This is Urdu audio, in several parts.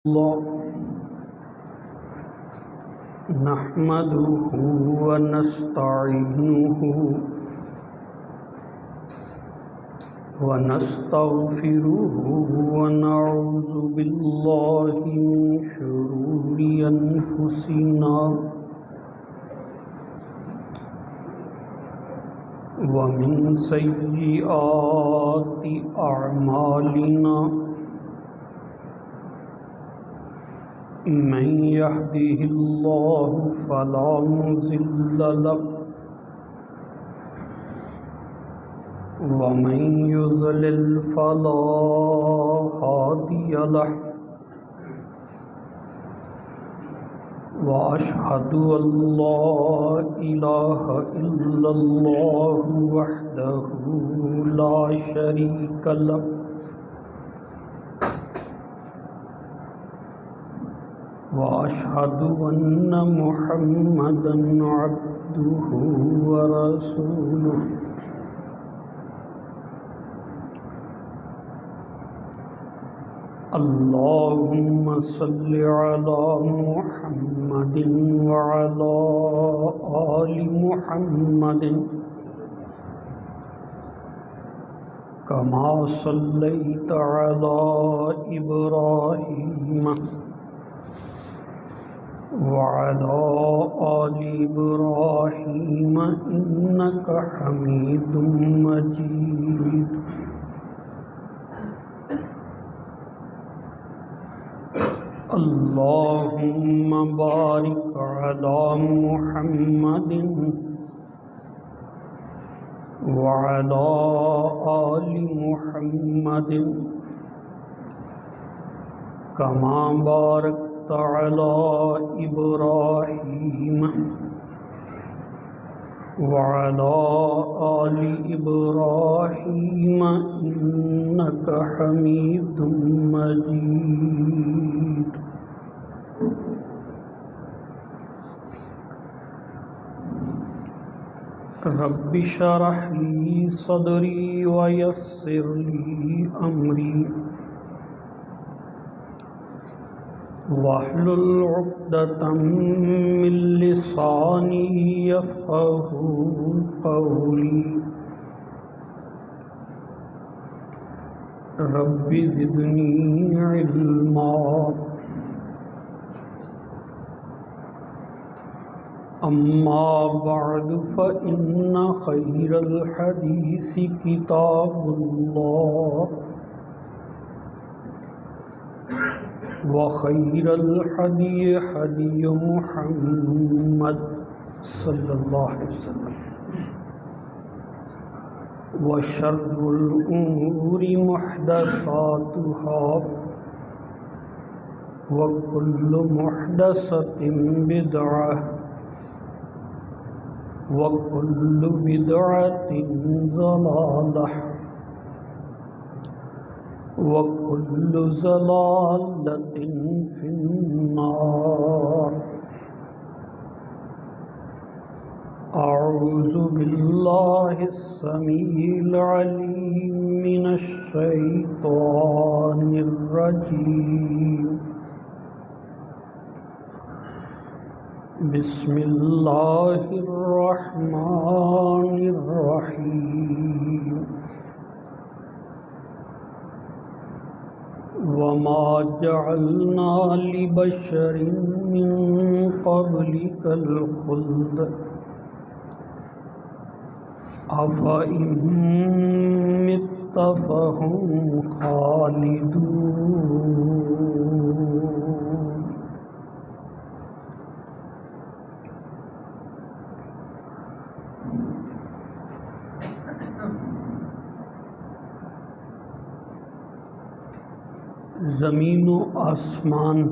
الله نحمده ونستعينه ونستغفره ونعوذ بالله من شرور أنفسنا ومن سيئات أعمالنا من يهده الله فلا مضل له ومن يضلل فلا هادي له وأشهد أن لا إله إلا الله وحده لا شريك له وأشهد أن محمدًا عبده ورسوله اللهم صل على محمد وعلى آل محمد كما صليت على إبراهيم وعلى آل إبراهيم إنك حميد مجيد اللهم بارك على محمد وعلى آل محمد كما باركت على إبراهيم وعلى آل إبراهيم إنك حميد مجيد رب اشرح لي صدري ويسر لي أمري واحلل عقدة من لساني يفقهوا قولي رب زدني علما أما بعد فإن خير الحديث كتاب الله وخير الهدي هدي محمد صلى الله عليه وسلم وشر الأمور محدثاتها وكل محدثة بدعة وكل بدعة ضلالة وكل ضلالة في النار أعوذ بالله السميع العليم من الشيطان الرجيم بسم الله الرحمن الرحيم وما جعلنا لبشر من قبلك الخلد أفإن مت فهم خالدون زمین و آسمان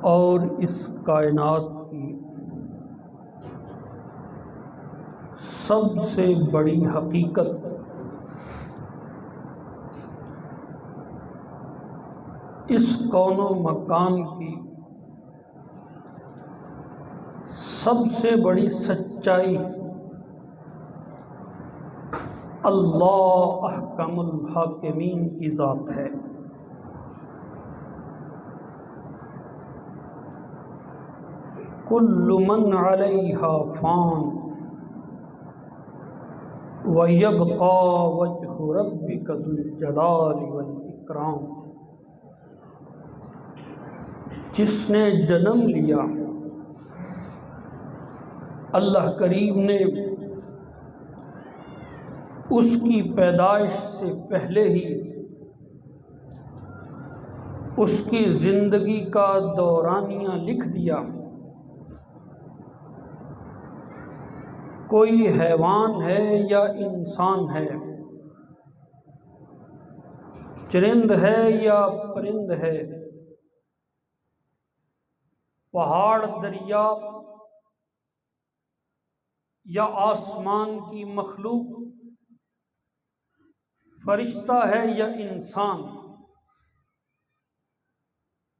اور اس کائنات کی سب سے بڑی حقیقت اس کون و مکان کی سب سے بڑی سچائی اللہ احکم الحاکمین کی ذات ہے۔ کل من علیہا فان وَيَبْقَى وَجْهُ رَبِّكَ ذُو الْجَلَالِ وَالْإِكْرَامِ۔ جس نے جنم لیا، اللہ کریم نے اس کی پیدائش سے پہلے ہی اس کی زندگی کا دورانیہ لکھ دیا۔ کوئی حیوان ہے یا انسان ہے، چرند ہے یا پرند ہے، پہاڑ دریا یا آسمان کی مخلوق، فرشتہ ہے یا انسان،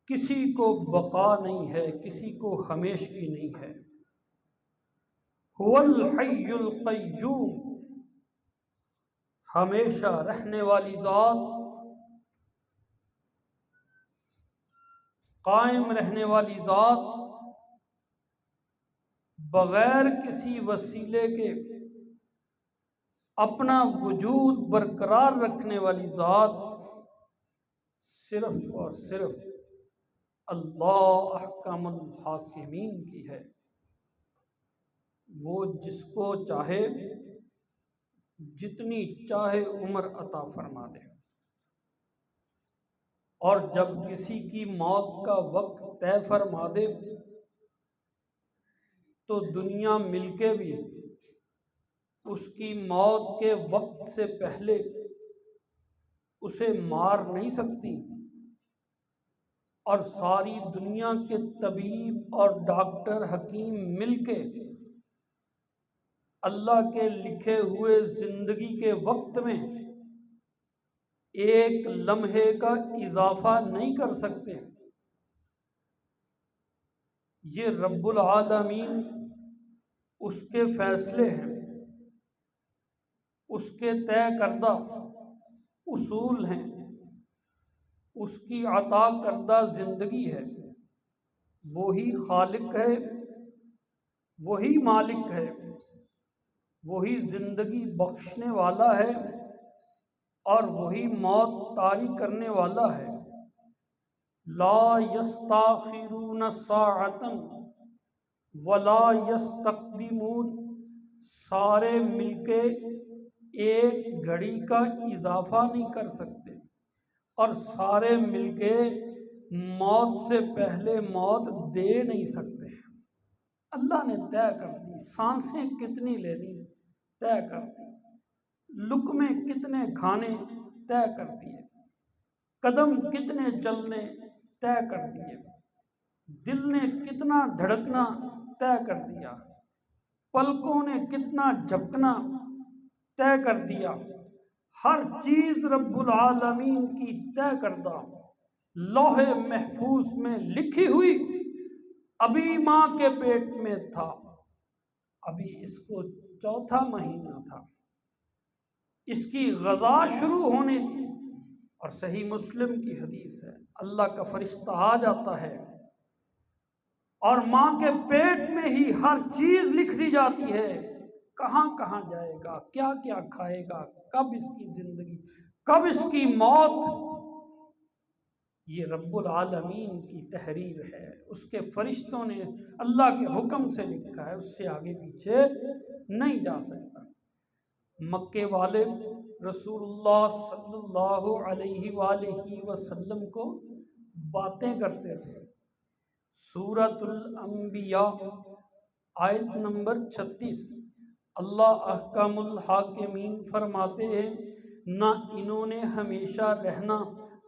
کسی کو بقا نہیں ہے، کسی کو ہمیشگی نہیں ہے۔ هو الحی القیوم، ہمیشہ رہنے والی ذات، قائم رہنے والی ذات، بغیر کسی وسیلے کے اپنا وجود برقرار رکھنے والی ذات صرف اور صرف اللہ احکم الحاکمین کی ہے۔ وہ جس کو چاہے جتنی چاہے عمر عطا فرما دے، اور جب کسی کی موت کا وقت طے فرما دے تو دنیا مل کے بھی اس کی موت کے وقت سے پہلے اسے مار نہیں سکتی، اور ساری دنیا کے طبیب اور ڈاکٹر حکیم مل کے اللہ کے لکھے ہوئے زندگی کے وقت میں ایک لمحے کا اضافہ نہیں کر سکتے۔ یہ رب العالمین اس کے فیصلے ہیں، اس کے طے کردہ اصول ہیں، اس کی عطا کردہ زندگی ہے۔ وہی خالق ہے، وہی مالک ہے، وہی زندگی بخشنے والا ہے، اور وہی موت طاری کرنے والا ہے۔ لا یستاخرون ساعۃ ولا یستقدمون، سارے مل کے ایک گھڑی کا اضافہ نہیں کر سکتے، اور سارے مل کے موت سے پہلے موت دے نہیں سکتے۔ اللہ نے طے کر دی، سانسیں کتنی لینی طے کر دی، لقمے کتنے کھانے طے کر دیے، قدم کتنے چلنے طے کر دیے، دل نے کتنا دھڑکنا طے کر دیا، پلکوں نے کتنا جھپکنا طے کر دیا۔ ہر چیز رب العالمین کی طے کردہ لوح محفوظ میں لکھی ہوئی، ابھی ماں کے پیٹ میں تھا، ابھی اس کو 4تھا مہینہ تھا، اس کی غذا شروع ہونے دی، اور صحیح مسلم کی حدیث ہے، اللہ کا فرشتہ آ جاتا ہے اور ماں کے پیٹ میں ہی ہر چیز لکھ دی جاتی ہے، کہاں کہاں جائے گا، کیا کیا کھائے گا، کب اس کی زندگی، کب اس کی موت۔ یہ رب العالمین کی تحریر ہے، اس کے فرشتوں نے اللہ کے حکم سے لکھا ہے، اس سے آگے پیچھے نہیں جا سکتا۔ مکے والے رسول اللہ صلی اللہ علیہ وآلہ وسلم کو باتیں کرتے تھے۔ سورۃ الانبیاء آیت نمبر 36، اللہ احکم الحاکمین فرماتے ہیں، نہ انہوں نے ہمیشہ رہنا،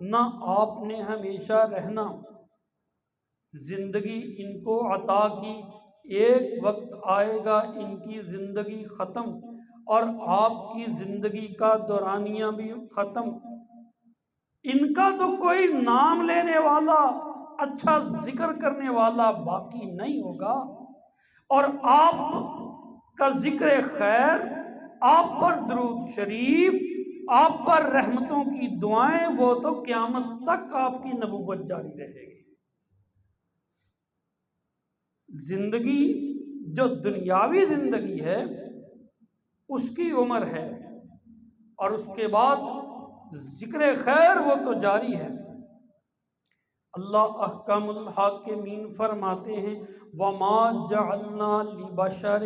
نہ آپ نے ہمیشہ رہنا، زندگی ان کو عطا کی، ایک وقت آئے گا ان کی زندگی ختم، اور آپ کی زندگی کا دورانیہ بھی ختم۔ ان کا تو کوئی نام لینے والا، اچھا ذکر کرنے والا باقی نہیں ہوگا، اور آپ کا ذکر خیر آپ پر درود شریف، آپ پر رحمتوں کی دعائیں، وہ تو قیامت تک آپ کی نبوت جاری رہے گی۔ زندگی جو دنیاوی زندگی ہے اس کی عمر ہے، اور اس کے بعد ذکر خیر وہ تو جاری ہے۔ اللہ احکم الحاکمین فرماتے ہیں وَمَا جَعَلْنَا لِبَشَرٍ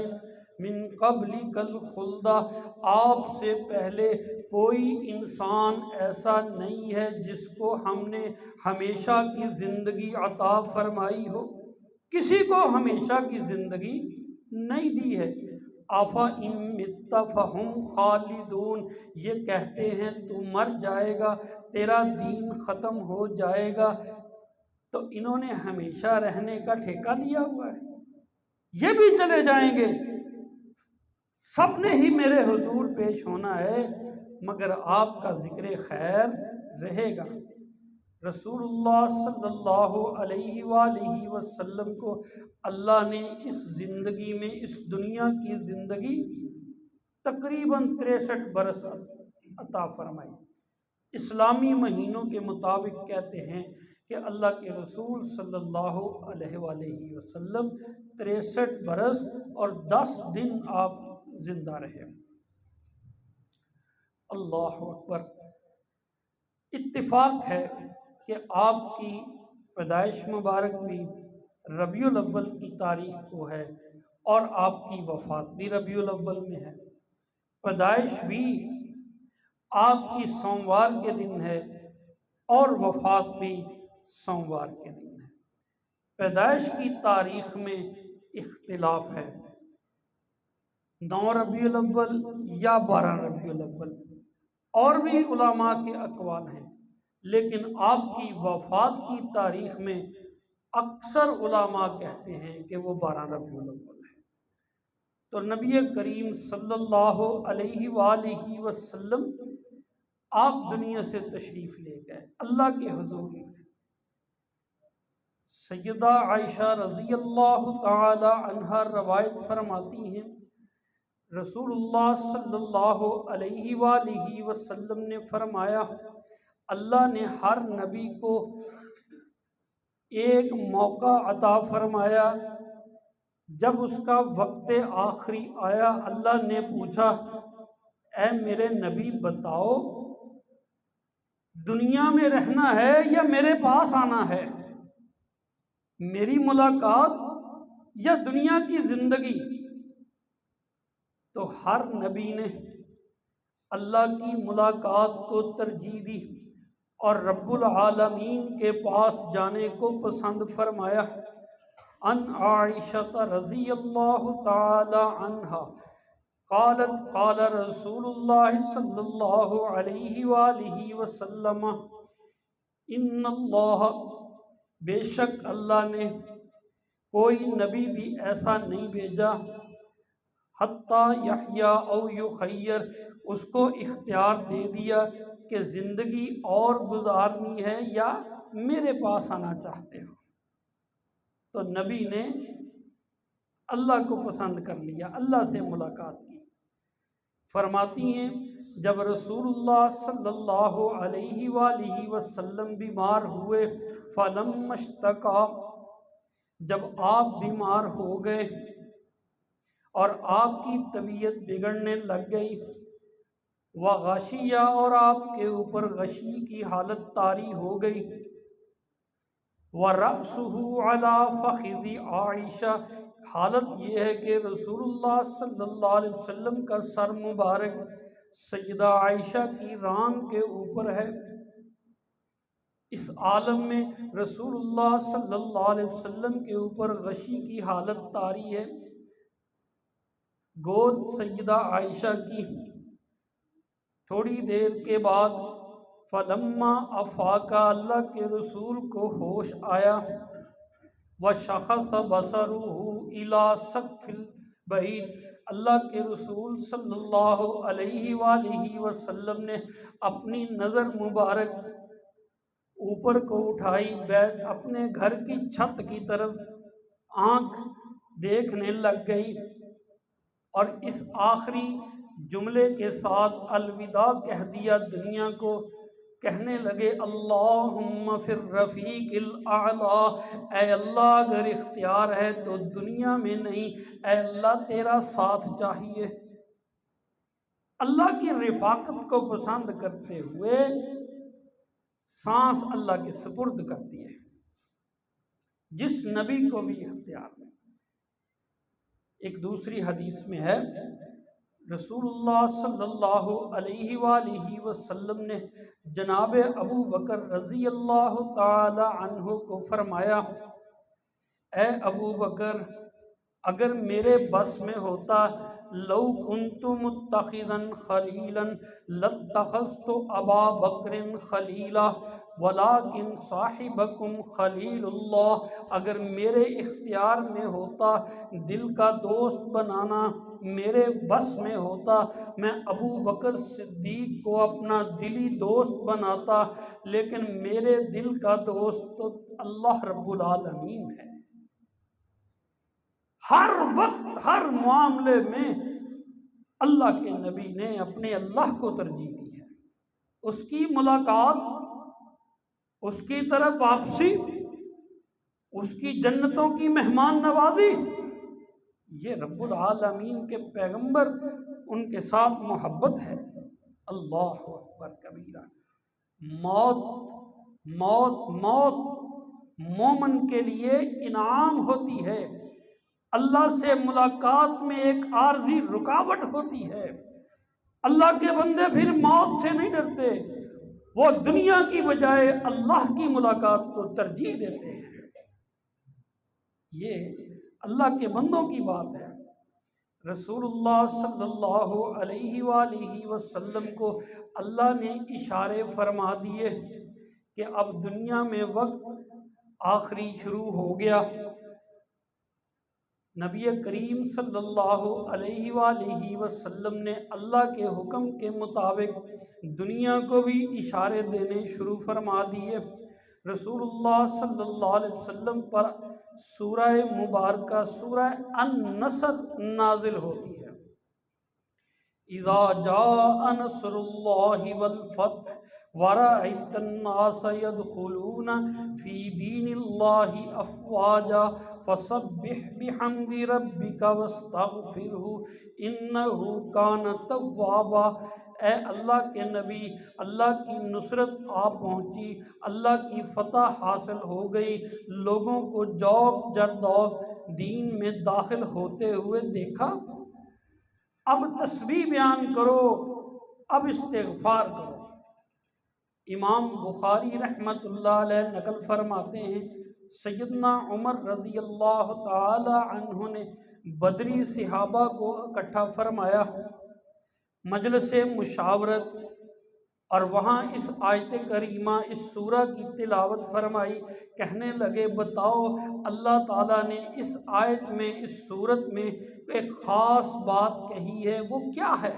مِّن قَبْلِكَ الْخُلْدَ، آپ سے پہلے کوئی انسان ایسا نہیں ہے جس کو ہم نے ہمیشہ کی زندگی عطا فرمائی ہو، کسی کو ہمیشہ کی زندگی نہیں دی ہے۔ آفَإِن مِتَّ فَهُمْ خَالِدُونَ، یہ کہتے ہیں تو مر جائے گا، تیرا دین ختم ہو جائے گا، تو انہوں نے ہمیشہ رہنے کا ٹھیکہ لیا ہوا ہے، یہ بھی چلے جائیں گے، سب نے ہی میرے حضور پیش ہونا ہے، مگر آپ کا ذکر خیر رہے گا۔ رسول اللہ صلی اللہ علیہ وآلہ وسلم کو اللہ نے اس زندگی میں، اس دنیا کی زندگی تقریباً 63 برس عطا فرمائی۔ اسلامی مہینوں کے مطابق کہتے ہیں کہ اللہ کے رسول صلی اللہ علیہ وآلہ وسلم 63 برس اور 10 دن آپ زندہ رہے۔ اللہ اکبر۔ اتفاق ہے کہ آپ کی پیدائش مبارک بھی ربیع الاول کی تاریخ کو ہے، اور آپ کی وفات بھی ربیع الاول میں ہے۔ پیدائش بھی آپ کی سوموار کے دن ہے، اور وفات بھی سوموار کے دن ہے۔ پیدائش کی تاریخ میں اختلاف ہے، 9 ربیع الاول یا 12 ربیع الاول، اور بھی علماء کے اقوال ہیں، لیکن آپ کی وفات کی تاریخ میں اکثر علماء کہتے ہیں کہ وہ 12 ربیع الاول ہے۔ تو نبی کریم صلی اللہ علیہ وآلہ وسلم آپ دنیا سے تشریف لے گئے اللہ کے حضور میں۔ سیدہ عائشہ رضی اللہ تعالی عنہا روایت فرماتی ہیں رسول اللہ صلی اللہ علیہ وآلہ وسلم نے فرمایا اللہ نے ہر نبی کو ایک موقع عطا فرمایا، جب اس کا وقت آخری آیا اللہ نے پوچھا اے میرے نبی بتاؤ دنیا میں رہنا ہے یا میرے پاس آنا ہے، میری ملاقات یا دنیا کی زندگی؟ تو ہر نبی نے اللہ کی ملاقات کو ترجیح دی اور رب العالمین کے پاس جانے کو پسند فرمایا۔ عن عائشہ رضی اللہ تعالی عنہا قالت قال رسول اللہ صلی اللہ علیہ وآلہ وسلم ان اللہ، بے شک اللہ نے کوئی نبی بھی ایسا نہیں بھیجا حتیٰ یحییٰ او یخیر، اس کو اختیار دے دیا کہ زندگی اور گزارنی ہے یا میرے پاس آنا چاہتے ہو۔ تو نبی نے اللہ کو پسند کر لیا، اللہ سے ملاقات کی۔ فرماتی ہیں جب رسول اللہ صلی اللہ علیہ وآلہ وسلم بیمار ہوئے فَلَمَّا اشْتَكَا، جب آپ بیمار ہو گئے اور آپ کی طبیعت بگڑنے لگ گئی، وغشیہ، اور آپ کے اوپر غشی کی حالت طاری ہو گئی، وَرَأْسُهُ عَلَى فَخِذِ عائشہ، حالت یہ ہے کہ رسول اللہ صلی اللہ علیہ وسلم کا سر مبارک سیدہ عائشہ کی ران کے اوپر ہے۔ اس عالم میں رسول اللہ صلی اللہ علیہ وسلم کے اوپر غشی کی حالت طاری ہے، گود سیدہ عائشہ کی۔ تھوڑی دیر کے بعد فلما افاقہ، اللہ کے رسول کو ہوش آیا، وشخص بصرہ الی سقف البیت، اللہ کے رسول صلی اللہ علیہ وآلہ وسلم نے اپنی نظر مبارک اوپر کو اٹھائی، اپنے گھر کی چھت کی طرف آنکھ دیکھنے لگ گئی، اور اس آخری جملے کے ساتھ الوداع کہہ دیا دنیا کو، کہنے لگے اللہم فی الرفیق الاعلی، اے اللہ اگر اختیار ہے تو دنیا میں نہیں، اے اللہ تیرا ساتھ چاہیے۔ اللہ کی رفاقت کو پسند کرتے ہوئے سانس اللہ کے سپرد کرتی ہے، جس نبی کو بھی اختیار ہے۔ ایک دوسری حدیث میں ہے رسول اللہ صلی اللہ علیہ وآلہ وسلم نے جناب ابو بکر رضی اللہ تعالی عنہ کو فرمایا، اے ابو بکر اگر میرے بس میں ہوتا لو کنت متخذا خلیلا لاتخذت ابا بکر خلیلا ولکن صاحبکم خلیل اللہ، اگر میرے اختیار میں ہوتا دل کا دوست بنانا، میرے بس میں ہوتا میں ابو بکر صدیق کو اپنا دلی دوست بناتا، لیکن میرے دل کا دوست تو اللہ رب العالمین ہے۔ ہر وقت ہر معاملے میں اللہ کے نبی نے اپنے اللہ کو ترجیح دی ہے، اس کی ملاقات، اس کی طرف واپسی، اس کی جنتوں کی مہمان نوازی، یہ رب العالمین کے پیغمبر ان کے ساتھ محبت ہے۔ اللہ اکبر کبیرہ۔ موت موت موت مومن کے لیے انعام ہوتی ہے، اللہ سے ملاقات میں ایک عارضی رکاوٹ ہوتی ہے۔ اللہ کے بندے پھر موت سے نہیں ڈرتے، وہ دنیا کی بجائے اللہ کی ملاقات کو ترجیح دیتے ہیں۔ یہ اللہ کے بندوں کی بات ہے۔ رسول اللہ صلی اللہ علیہ وآلہ وسلم کو اللہ نے اشارے فرما دیے کہ اب دنیا میں وقت آخری شروع ہو گیا۔ نبی کریم صلی اللہ علیہ وآلہ وسلم نے اللہ کے حکم کے مطابق دنیا کو بھی اشارے دینے شروع فرما دیے۔ رسول اللہ صلی اللہ علیہ وسلم پر سورہ مبارکہ سورہ النصر نازل ہوتی ہے۔ اذا جاء نصر اللہ والفتح ورأيت الناس يدخلون في دين الله أفواجا فسبح بحمد ربك واستغفره إنه كان توابا۔ اے اللہ کے نبی، اللہ کی نصرت آ پہنچی، اللہ کی فتح حاصل ہو گئی، لوگوں کو جوق جردوق دین میں داخل ہوتے ہوئے دیکھا، اب تسبیح بیان کرو، اب استغفار کرو۔ امام بخاری رحمۃ اللہ علیہ نقل فرماتے ہیں سیدنا عمر رضی اللہ تعالی عنہ نے بدری صحابہ کو اکٹھا فرمایا، مجلس مشاورت، اور وہاں اس آیت کریمہ اس سورہ کی تلاوت فرمائی۔ کہنے لگے بتاؤ اللہ تعالیٰ نے اس آیت میں اس سورت میں ایک خاص بات کہی ہے، وہ کیا ہے؟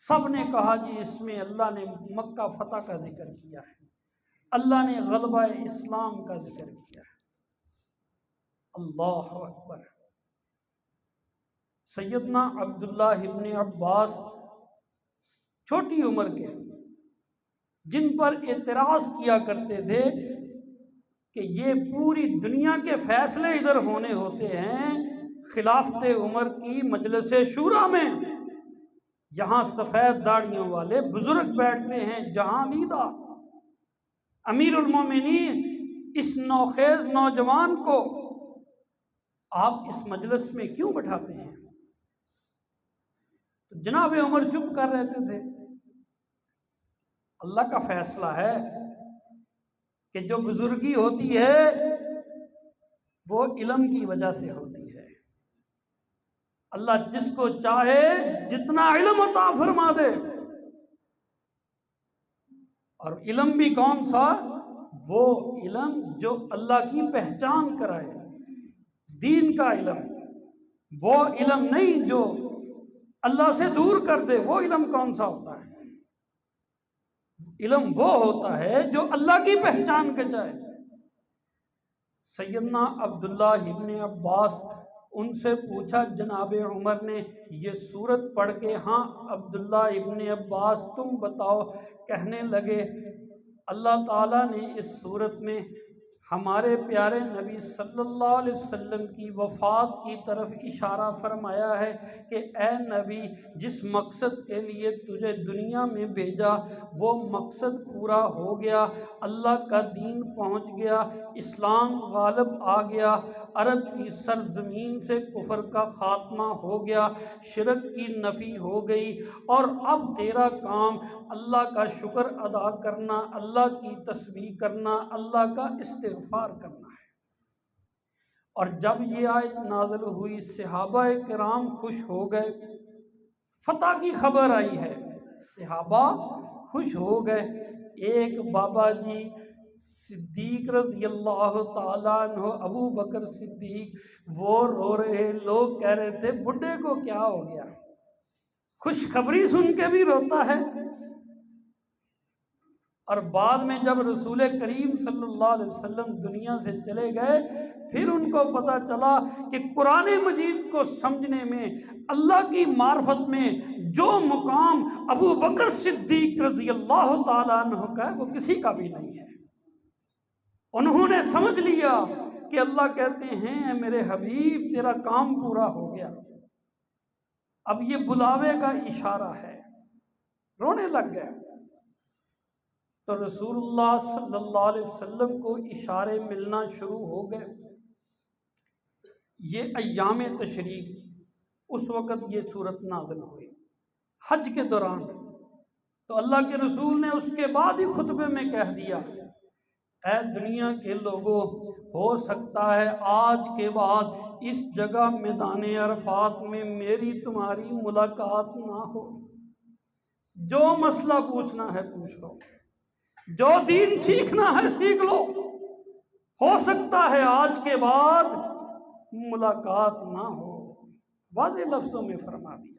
سب نے کہا جی اس میں اللہ نے مکہ فتح کا ذکر کیا ہے، اللہ نے غلبہ اسلام کا ذکر کیا ہے۔ اللہ اکبر۔ سیدنا عبداللہ ابن عباس چھوٹی عمر کے، جن پر اعتراض کیا کرتے تھے کہ یہ پوری دنیا کے فیصلے ادھر ہونے ہوتے ہیں خلافت عمر کی مجلس شورا میں، یہاں سفید داڑھیوں والے بزرگ بیٹھتے ہیں جہاں دیدہ، امیر المومنین اس نوخیز نوجوان کو آپ اس مجلس میں کیوں بٹھاتے ہیں؟ تو جناب عمر چپ کر رہتے تھے۔ اللہ کا فیصلہ ہے کہ جو بزرگی ہوتی ہے وہ علم کی وجہ سے ہوتی ہے۔ اللہ جس کو چاہے جتنا علم عطا فرما دے، اور علم بھی کون سا؟ وہ علم جو اللہ کی پہچان کرائے، دین کا علم، وہ علم نہیں جو اللہ سے دور کر دے۔ وہ علم کون سا ہوتا ہے؟ علم وہ ہوتا ہے جو اللہ کی پہچان کے چاہے۔ سیدنا عبداللہ ابن عباس ان سے پوچھا جناب عمر نے یہ سورت پڑھ کے، ہاں عبداللہ ابن عباس تم بتاؤ، کہنے لگے اللہ تعالیٰ نے اس سورت میں ہمارے پیارے نبی صلی اللہ علیہ وسلم کی وفات کی طرف اشارہ فرمایا ہے کہ اے نبی، جس مقصد کے لیے تجھے دنیا میں بھیجا وہ مقصد پورا ہو گیا، اللہ کا دین پہنچ گیا، اسلام غالب آ گیا، عرب کی سرزمین سے کفر کا خاتمہ ہو گیا، شرک کی نفی ہو گئی، اور اب تیرا کام اللہ کا شکر ادا کرنا، اللہ کی تسبیح کرنا، اللہ کا استغفار کرنا ہے۔ اور جب یہ آیت نازل ہوئی صحابہ کرام خوش ہو گئے، فتح کی خبر آئی ہے، صحابہ خوش ہو گئے۔ ایک بابا جی صدیق رضی اللہ تعالیٰ عنہ، ابو بکر صدیق، وہ رو رہے، لوگ کہہ رہے تھے بڈھے کو کیا ہو گیا، خوشخبری سن کے بھی روتا ہے۔ اور بعد میں جب رسول کریم صلی اللہ علیہ وسلم دنیا سے چلے گئے، پھر ان کو پتہ چلا کہ قرآن مجید کو سمجھنے میں، اللہ کی معرفت میں جو مقام ابو بکر صدیق رضی اللہ تعالیٰ عنہ کا ہے وہ کسی کا بھی نہیں ہے۔ انہوں نے سمجھ لیا کہ اللہ کہتے ہیں اے میرے حبیب تیرا کام پورا ہو گیا، اب یہ بلاوے کا اشارہ ہے، رونے لگ گئے۔ تو رسول اللہ صلی اللہ علیہ وسلم کو اشارے ملنا شروع ہو گئے۔ یہ ایام تشریق، اس وقت یہ صورت نازل ہوئی حج کے دوران، تو اللہ کے رسول نے اس کے بعد ہی خطبے میں کہہ دیا اے دنیا کے لوگوں، ہو سکتا ہے آج کے بعد اس جگہ میدان عرفات میں میری تمہاری ملاقات نہ ہو، جو مسئلہ پوچھنا ہے پوچھ لو، جو دین سیکھنا ہے سیکھ لو، ہو سکتا ہے آج کے بعد ملاقات نہ ہو۔ واضح لفظوں میں فرما دیا۔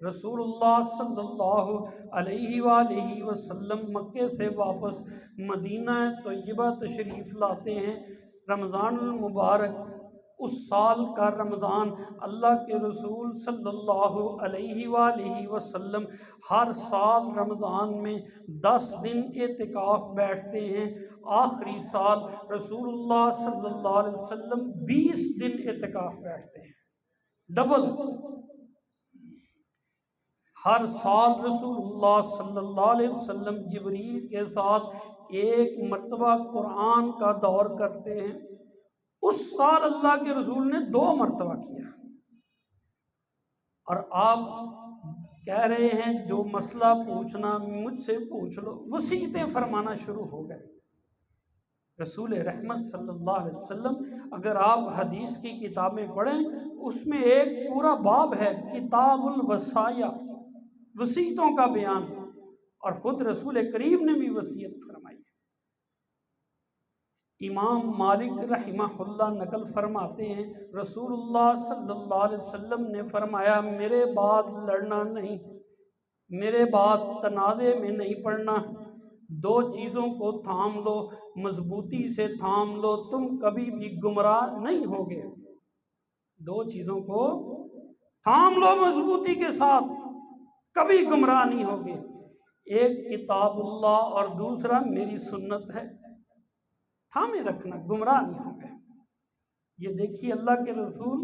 رسول اللہ صلی اللہ علیہ وآلہ وسلم مکے سے واپس مدینہ طیبہ تشریف لاتے ہیں۔ رمضان المبارک، اس سال کا رمضان، اللہ کے رسول صلی اللہ علیہ وآلہ وسلم ہر سال رمضان میں 10 دن اعتکاف بیٹھتے ہیں۔ آخری سال رسول اللہ صلی اللہ علیہ وسلم 20 دن اعتکاف بیٹھتے ہیں، ڈبل۔ ہر سال رسول اللہ صلی اللہ علیہ وسلم جبریل کے ساتھ ایک مرتبہ قرآن کا دور کرتے ہیں۔ اس سال اللہ کے رسول نے 2 مرتبہ کیا، اور آپ کہہ رہے ہیں جو مسئلہ پوچھنا مجھ سے پوچھ لو، وصیتیں فرمانا شروع ہو گئے۔ رسول رحمت صلی اللہ علیہ وسلم، اگر آپ حدیث کی کتابیں پڑھیں اس میں ایک پورا باب ہے کتاب الوصایا، وصیتوں کا بیان، اور خود رسول کریم نے بھی وصیت فرمائی ہے۔ امام مالک رحمہ اللہ نقل فرماتے ہیں رسول اللہ صلی اللہ علیہ وسلم نے فرمایا میرے بعد لڑنا نہیں، میرے بعد تنازع میں نہیں پڑنا، 2 چیزوں کو تھام لو، مضبوطی سے تھام لو، تم کبھی بھی گمراہ نہیں ہوگے۔ 2 چیزوں کو تھام لو مضبوطی کے ساتھ، کبھی گمراہ نہیں ہوگے۔ ایک کتاب اللہ اور دوسرا میری سنت ہے، تھامے رکھنا، گمراہ نہیں ہوگے۔ یہ دیکھیے اللہ کے رسول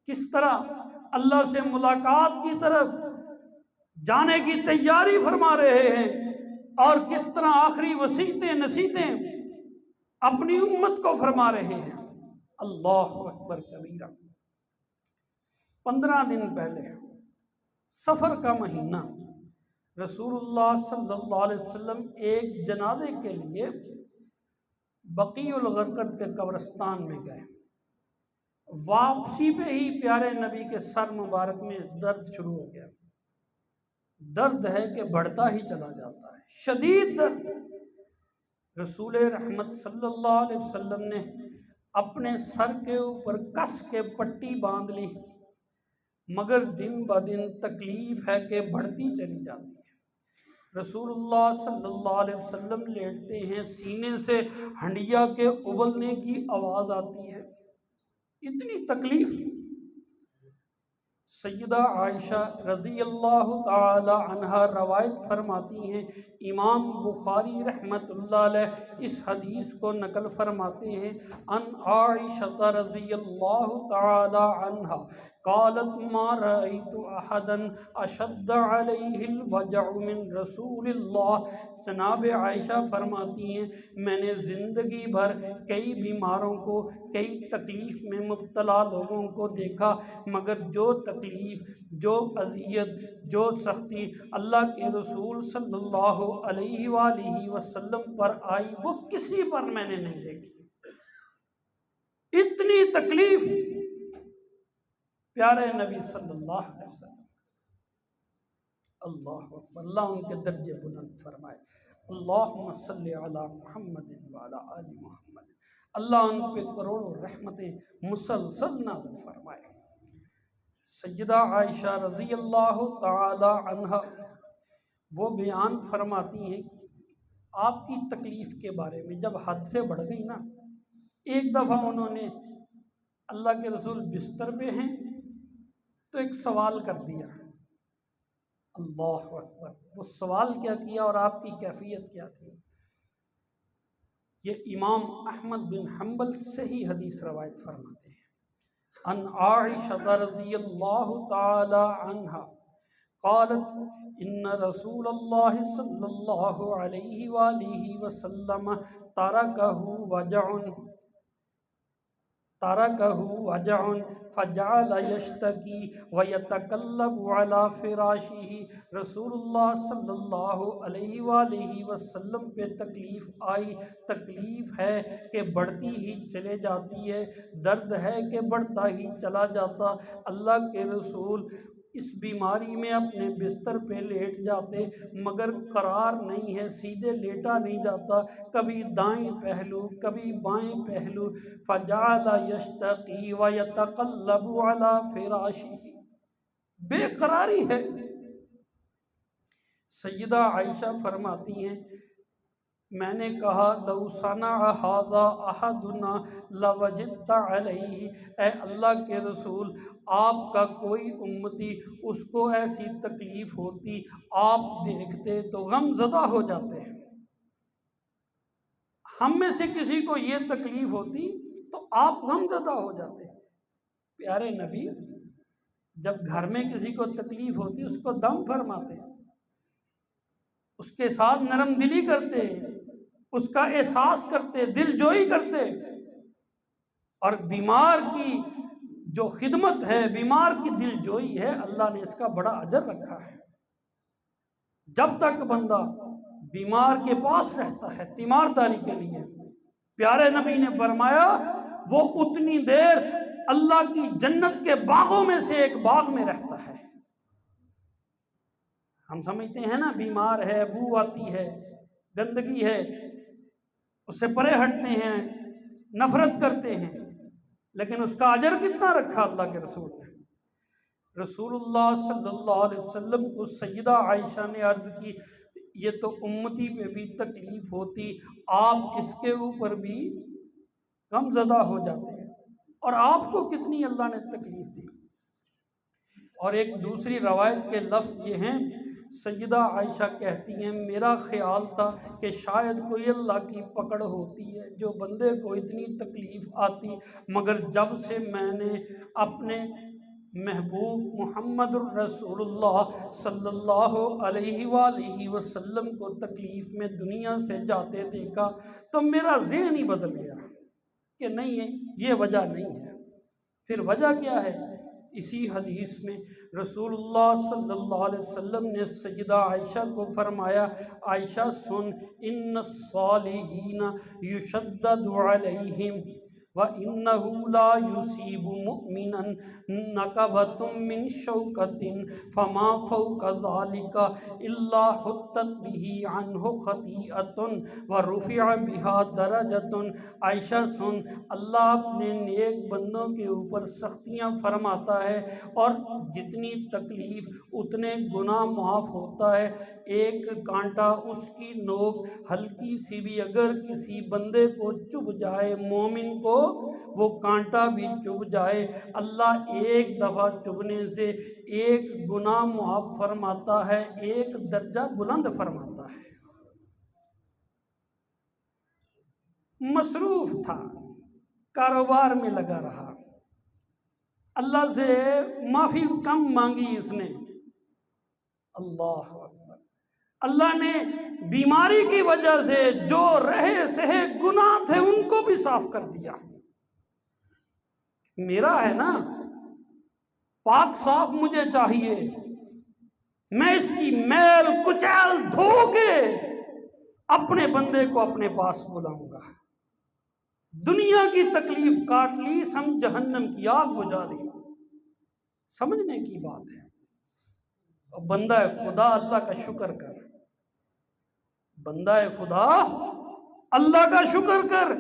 کس طرح اللہ سے ملاقات کی طرف جانے کی تیاری فرما رہے ہیں، اور کس طرح آخری وصیتیں نصیحتیں اپنی امت کو فرما رہے ہیں۔ اللہ اکبر کبیرہ۔ 15 دن پہلے سفر کا مہینہ، رسول اللہ صلی اللہ علیہ وسلم ایک جنازے کے لیے بقیع الغرقد کے قبرستان میں گئے۔ واپسی پہ ہی پیارے نبی کے سر مبارک میں درد شروع ہو گیا۔ درد ہے کہ بڑھتا ہی چلا جاتا ہے، شدید درد۔ رسول رحمت صلی اللہ علیہ وسلم نے اپنے سر کے اوپر کس کے پٹی باندھ لی، مگر دن بدن تکلیف ہے کہ بڑھتی چلی جاتی ہے۔ رسول اللہ صلی اللہ علیہ وسلم لیٹتے ہیں، سینے سے ہنڈیا کے ابلنے کی آواز آتی ہے۔ اتنی تکلیف۔ سیدہ عائشہ رضی اللہ تعالی عنہا روایت فرماتی ہیں، امام بخاری رحمۃ اللہ علیہ اس حدیث کو نقل فرماتے ہیں، ان عائشہ رضی اللہ تعالی عنہا قالت ما رأيت احدا اشد علیہ الوجع من رسول اللہ۔ جناب عائشہ فرماتی ہیں، میں نے زندگی بھر کئی بیماروں کو، کئی تکلیف میں مبتلا لوگوں کو دیکھا، مگر جو تکلیف، جو اذیت، جو سختی اللہ کے رسول صلی اللہ علیہ وآلہ وسلم پر آئی وہ کسی پر میں نے نہیں دیکھی۔ اتنی تکلیف پیارے نبی صلی اللہ علیہ وسلم۔ اللہ اکبر، اللہ ان کے درجے بلند فرمائے۔ اللہم صلی علی محمد وعلی آل محمد، اللہ ان پہ کروڑوں رحمتیں مسلسل نازل فرمائے۔ سیدہ عائشہ رضی اللہ تعالی عنہا وہ بیان فرماتی ہیں آپ کی تکلیف کے بارے میں، جب حد سے بڑھ گئی نا، ایک دفعہ انہوں نے، اللہ کے رسول بستر پہ ہیں تو ایک سوال کر دیا۔ اللہ اکبر، وہ سوال کیا کیا اور آپ کی کیفیت کیا تھی؟ یہ امام احمد بن حنبل سے ہی حدیث روایت فرماتے ہیں، ان عائشہ رضی اللہ تعالی عنہا قالت ان رسول اللہ صلی اللہ علیہ وآلہ وسلم ترکہ وجع فجعل یشتکی ویتقلب علی فراشہ۔ رسول اللہ صلی اللہ علیہ وآلہ وسلم پہ تکلیف آئی، تکلیف ہے کہ بڑھتی ہی چلے جاتی ہے، درد ہے کہ بڑھتا ہی چلا جاتا۔ اللہ کے رسول اس بیماری میں اپنے بستر پہ لیٹ جاتے، مگر قرار نہیں ہے، سیدھے لیٹا نہیں جاتا، کبھی دائیں پہلو کبھی بائیں پہلو۔ فجعل یشتقی ویتقلب علی فراشہ، بے قراری ہے۔ سیدہ عائشہ فرماتی ہیں، میں نے کہا لو صنع ھذا احدنا لوجدت علیہ، اے اللہ کے رسول آپ کا کوئی امتی اس کو ایسی تکلیف ہوتی آپ دیکھتے تو غم زدہ ہو جاتے ہیں۔ ہم میں سے کسی کو یہ تکلیف ہوتی تو آپ غم زدہ ہو جاتے۔ پیارے نبی جب گھر میں کسی کو تکلیف ہوتی اس کو دم فرماتے، اس کے ساتھ نرم دلی کرتے، اس کا احساس کرتے، دل جوئی کرتے، اور بیمار کی جو خدمت ہے، بیمار کی دل جوئی ہے، اللہ نے اس کا بڑا اجر رکھا ہے۔ جب تک بندہ بیمار کے پاس رہتا ہے تیمارداری کے لیے، پیارے نبی نے فرمایا وہ اتنی دیر اللہ کی جنت کے باغوں میں سے ایک باغ میں رہتا ہے۔ ہم سمجھتے ہیں نا بیمار ہے، بو آتی ہے، گندگی ہے، اس سے پرے ہٹتے ہیں، نفرت کرتے ہیں، لیکن اس کا اجر کتنا رکھا اللہ کے رسول نے۔ رسول اللہ صلی اللہ علیہ وسلم کو سیدہ عائشہ نے عرض کی یہ تو امتی پہ بھی تکلیف ہوتی، آپ اس کے اوپر بھی غم زدہ ہو جاتے ہیں، اور آپ کو کتنی اللہ نے تکلیف دی۔ اور ایک دوسری روایت کے لفظ یہ ہیں، سیدہ عائشہ کہتی ہیں میرا خیال تھا کہ شاید کوئی اللہ کی پکڑ ہوتی ہے جو بندے کو اتنی تکلیف آتی، مگر جب سے میں نے اپنے محبوب محمد الرسول اللہ صلی اللہ علیہ وآلہ وسلم کو تکلیف میں دنیا سے جاتے دیکھا تو میرا ذہن ہی بدل گیا کہ نہیں یہ وجہ نہیں ہے۔ پھر وجہ کیا ہے؟ اسی حدیث میں رسول اللہ صلی اللہ علیہ وسلم نے سیدہ عائشہ کو فرمایا عائشہ سن، ان الصالحین یشدد علیہم وَإِنَّهُ لَا يُصِيبُ مُؤْمِنًا نَقَبَةٌ مِّن شَوْكَةٍ فَمَا فَوْقَ ذَلِكَ إِلَّا حُطَّتْ بِهِ عَنْهُ خَطِيئَةٌ وَرُفِعَ بِهَا دَرَجَةٌ۔ عائشہ سن، اللہ اپنے نیک بندوں کے اوپر سختیاں فرماتا ہے اور جتنی تکلیف اتنے گناہ معاف ہوتا ہے۔ ایک کانٹا اس کی نوک ہلکی سی بھی اگر کسی بندے کو چبھ جائے، مومن کو وہ کانٹا بھی چبھ جائے، اللہ ایک دفعہ چبھنے سے ایک گناہ معاف فرماتا ہے، ایک درجہ بلند فرماتا ہے۔ مصروف تھا، کاروبار میں لگا رہا، اللہ سے معافی کم مانگی اس نے، اللہ اکبر، اللہ نے بیماری کی وجہ سے جو رہے سہے گناہ تھے ان کو بھی صاف کر دیا۔ میرا ہے نا، پاک صاف مجھے چاہیے، میں اس کی میل کچیل دھو کے اپنے بندے کو اپنے پاس بلاؤں گا۔ دنیا کی تکلیف کاٹ لی، سم جہنم کی آگ بجھا دی، سمجھنے کی بات ہے۔ اور بندہ خدا اللہ کا شکر کر، بندہ خدا اللہ کا شکر کر،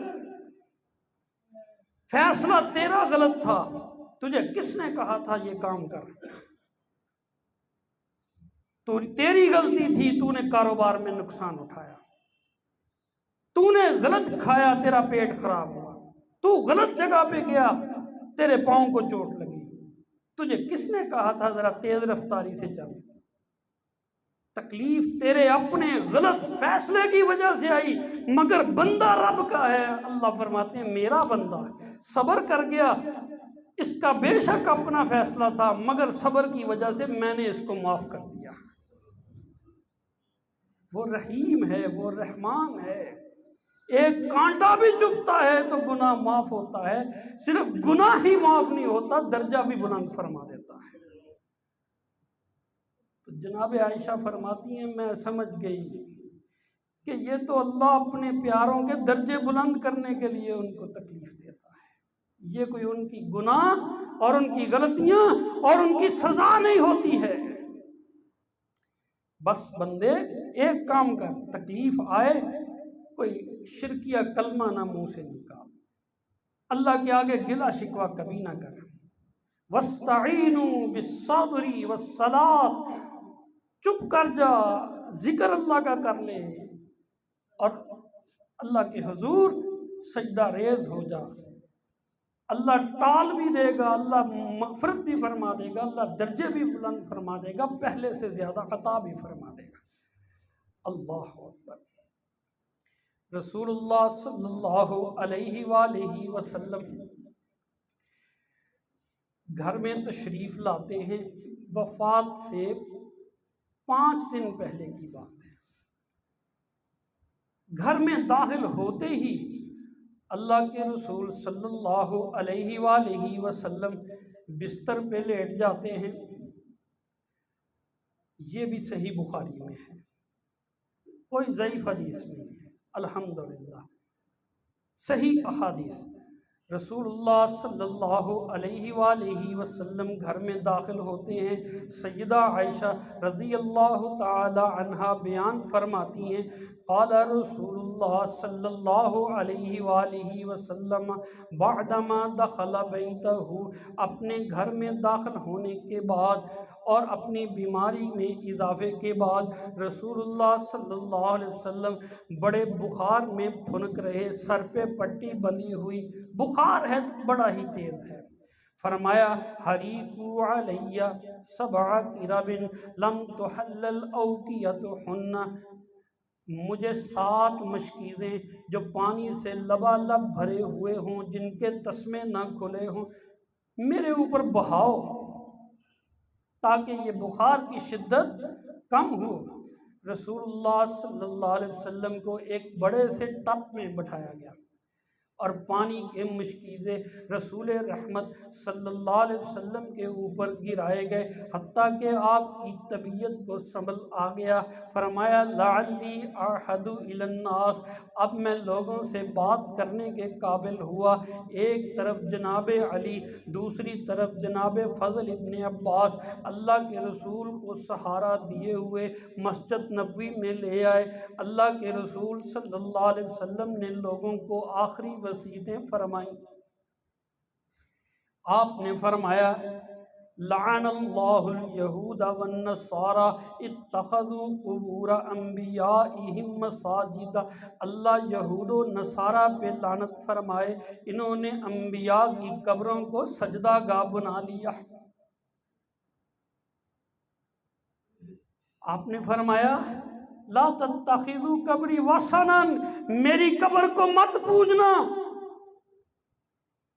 فیصلہ تیرا غلط تھا، تجھے کس نے کہا تھا یہ کام کر؟ تو تیری غلطی تھی، تو نے کاروبار میں نقصان اٹھایا، تو نے غلط کھایا، تیرا پیٹ خراب ہوا، تو غلط جگہ پہ گیا، تیرے پاؤں کو چوٹ لگی، تجھے کس نے کہا تھا ذرا تیز رفتاری سے چل؟ تکلیف تیرے اپنے غلط فیصلے کی وجہ سے آئی، مگر بندہ رب کا ہے۔ اللہ فرماتے ہیں میرا بندہ صبر کر گیا، اس کا بے شک اپنا فیصلہ تھا، مگر صبر کی وجہ سے میں نے اس کو معاف کر دیا۔ وہ رحیم ہے، وہ رحمان ہے۔ ایک کانٹا بھی چبھتا ہے تو گناہ معاف ہوتا ہے، صرف گناہ ہی معاف نہیں ہوتا، درجہ بھی بلند فرما دیتا ہے۔ تو جناب عائشہ فرماتی ہیں میں سمجھ گئی کہ یہ تو اللہ اپنے پیاروں کے درجے بلند کرنے کے لیے ان کو تکلیف دیتا ہے، یہ کوئی ان کی گناہ اور ان کی غلطیاں اور ان کی سزا نہیں ہوتی ہے۔ بس بندے ایک کام کر، تکلیف آئے کوئی شرکیہ کلمہ نہ منہ سے نکال، اللہ کے آگے گلا شکوہ کبھی نہ کر۔ وَاسْتَعِینُوا بِالصَّبْرِ وَالصَّلَاةِ، چپ کر جا، ذکر اللہ کا کر لے اور اللہ کے حضور سجدہ ریز ہو جا، اللہ ٹال بھی دے گا، اللہ مغفرت بھی فرما دے گا، اللہ درجے بھی بلند فرما دے گا، پہلے سے زیادہ عطا بھی فرما دے گا۔ اللہ اکبر۔ رسول اللہ صلی اللہ علیہ وآلہ وسلم گھر میں تشریف لاتے ہیں، وفات سے 5 دن پہلے کی بات ہے۔ گھر میں داخل ہوتے ہی اللہ کے رسول صلی اللہ علیہ وآلہ وسلم بستر پہ لیٹ جاتے ہیں۔ یہ بھی صحیح بخاری میں ہے، کوئی ضعیف حدیث نہیں ہے، الحمدللہ صحیح احادیث۔ رسول اللہ صلی اللہ علیہ وآلہ وسلم گھر میں داخل ہوتے ہیں، سیدہ عائشہ رضی اللہ تعالی عنہا بیان فرماتی ہیں، قال رسول اللہ صلی اللہ علیہ وآلہ وسلم بعدما دخل بیتہ، اپنے گھر میں داخل ہونے کے بعد اور اپنی بیماری میں اضافے کے بعد رسول اللہ صلی اللہ علیہ وسلم بڑے بخار میں پھنک رہے، سر پہ پٹی بندھی ہوئی، بخار ہے تو بڑا ہی تیز ہے۔ فرمایا حریقوا علیہ 7 قرب لم تحلل اوقیتہن، مجھے 7 مشکیزیں جو پانی سے لبالب بھرے ہوئے ہوں، جن کے تسمے نہ کھلے ہوں، میرے اوپر بہاؤ تاکہ یہ بخار کی شدت کم ہو۔ رسول اللہ صلی اللہ علیہ وسلم کو ایک بڑے سے ٹب میں بٹھایا گیا اور پانی کے مشکیزیں رسول رحمت صلی اللہ علیہ وسلم کے اوپر گرائے گئے، حتیٰ کہ آپ کی طبیعت کو سنبھل آ گیا۔ فرمایا لعلی احد الی الناس، اب میں لوگوں سے بات کرنے کے قابل ہوا۔ ایک طرف جناب علی، دوسری طرف جناب فضل ابن عباس اللہ کے رسول کو سہارا دیے ہوئے مسجد نبوی میں لے آئے۔ اللہ کے رسول صلی اللہ علیہ وسلم نے لوگوں کو آخری وصیتیں فرمائیں۔ آپ نے فرمایا لعن اللہ الیہود والنصارى اتخذوا قبور انبیائہم مساجد، اللہ یہود و نصارہ پہ لعنت فرمائے، انہوں نے انبیاء کی قبروں کو سجدہ گاہ بنا لیا۔ آپ نے فرمایا لا تتخذوا قبری وثنا، میری قبر کو مت پوجنا،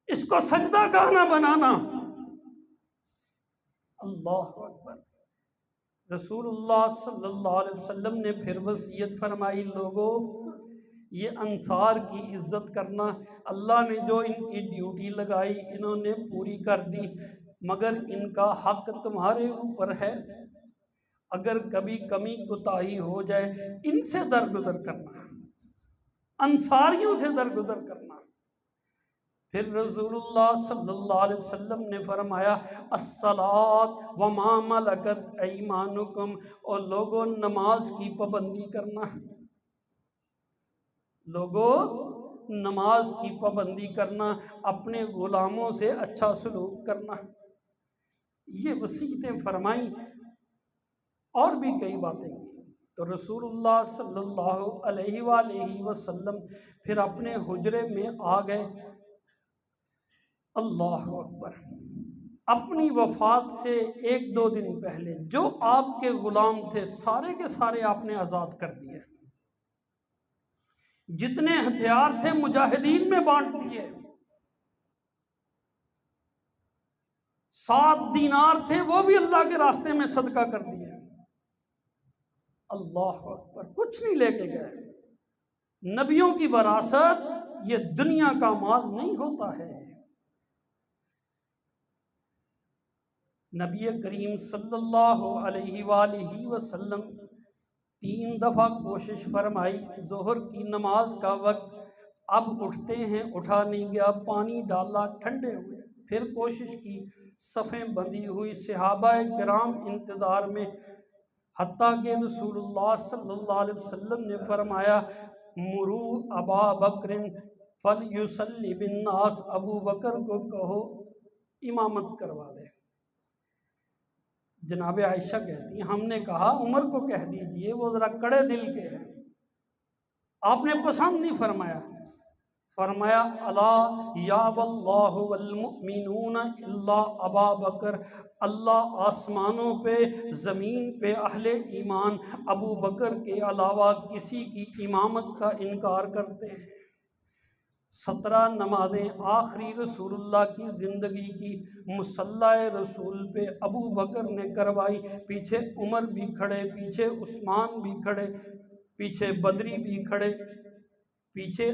اس کو سجدہ گاہ نہ بنانا۔ اللہ اکبر۔ رسول اللہ صلی اللہ علیہ وسلم نے پھر وصیت فرمائی، لوگوں یہ انصار کی عزت کرنا، اللہ نے جو ان کی ڈیوٹی لگائی انہوں نے پوری کر دی، مگر ان کا حق تمہارے اوپر ہے، اگر کبھی کمی کوتاہی ہو جائے ان سے درگزر کرنا، انصاریوں سے درگزر کرنا۔ پھر رسول اللہ صلی اللہ علیہ وسلم نے فرمایا الصلاۃ وما ملکت ایمانکم، اور لوگوں نماز کی پابندی کرنا، لوگوں نماز کی پابندی کرنا، اپنے غلاموں سے اچھا سلوک کرنا، یہ وصیتیں فرمائیں اور بھی کئی باتیں کی۔ تو رسول اللہ صلی اللہ علیہ وآلہ وسلم پھر اپنے حجرے میں آ گئے۔ اللہ اکبر۔ اپنی وفات سے ایک دو دن پہلے جو آپ کے غلام تھے سارے کے سارے آپ نے آزاد کر دیے، جتنے ہتھیار تھے مجاہدین میں بانٹ دیے، 7 دینار تھے وہ بھی اللہ کے راستے میں صدقہ کر دیے۔ اللہ اکبر۔ کچھ نہیں لے کے گئے۔ نبیوں کی وراثت یہ دنیا کا مال نہیں ہوتا ہے۔ نبی کریم صلی اللہ علیہ وآلہ وسلم 3 دفعہ کوشش فرمائی، ظہر کی نماز کا وقت، اب اٹھتے ہیں، اٹھا نہیں گیا، پانی ڈالا، ٹھنڈے ہوئے، پھر کوشش کی، صفیں بندھی ہوئی، صحابہ کرام انتظار میں، حتیٰ کہ رسول اللہ صلی اللہ علیہ وسلم نے فرمایا مرو ابا بکر فلیصلی بالناس، ابو بکر کو کہو امامت کروا دے۔ جناب عائشہ کہتی ہیں ہم نے کہا عمر کو کہہ دیجئے، وہ ذرا کڑے دل کے ہیں، آپ نے پسند نہیں فرمایا، فرمایا الا یاب اللہ والمؤمنون الا ابا بکر، اللہ آسمانوں پہ زمین پہ اہل ایمان ابو بکر کے علاوہ کسی کی امامت کا انکار کرتے ہیں۔ 17 نمازیں آخری رسول اللہ کی زندگی کی مصلی رسول پہ ابو بکر نے کروائی، پیچھے عمر بھی کھڑے، پیچھے عثمان بھی کھڑے، پیچھے بدری بھی کھڑے، پیچھے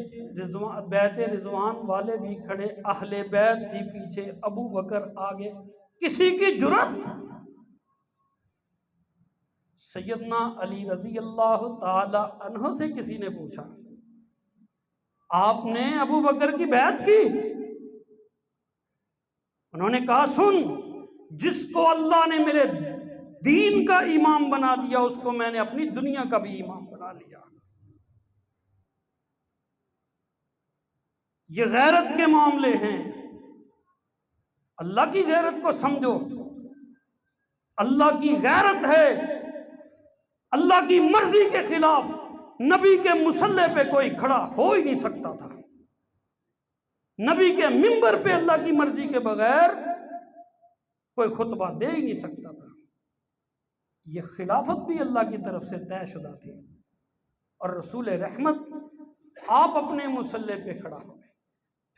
بیت رضوان والے بھی کھڑے، اہل بیت بھی پیچھے، ابو بکر آگے، کسی کی جرت؟ سیدنا علی رضی اللہ تعالی عنہ سے کسی نے پوچھا آپ نے ابو بکر کی بیعت کی؟ انہوں نے کہا سن، جس کو اللہ نے میرے دین کا امام بنا دیا اس کو میں نے اپنی دنیا کا بھی امام بنا لیا۔ یہ غیرت کے معاملے ہیں، اللہ کی غیرت کو سمجھو، اللہ کی غیرت ہے، اللہ کی مرضی کے خلاف نبی کے مصلی پہ کوئی کھڑا ہو ہی نہیں سکتا تھا، نبی کے منبر پہ اللہ کی مرضی کے بغیر کوئی خطبہ دے ہی نہیں سکتا تھا۔ یہ خلافت بھی اللہ کی طرف سے طے شدہ تھی، اور رسول رحمت آپ اپنے مصلی پہ کھڑا ہو گئے۔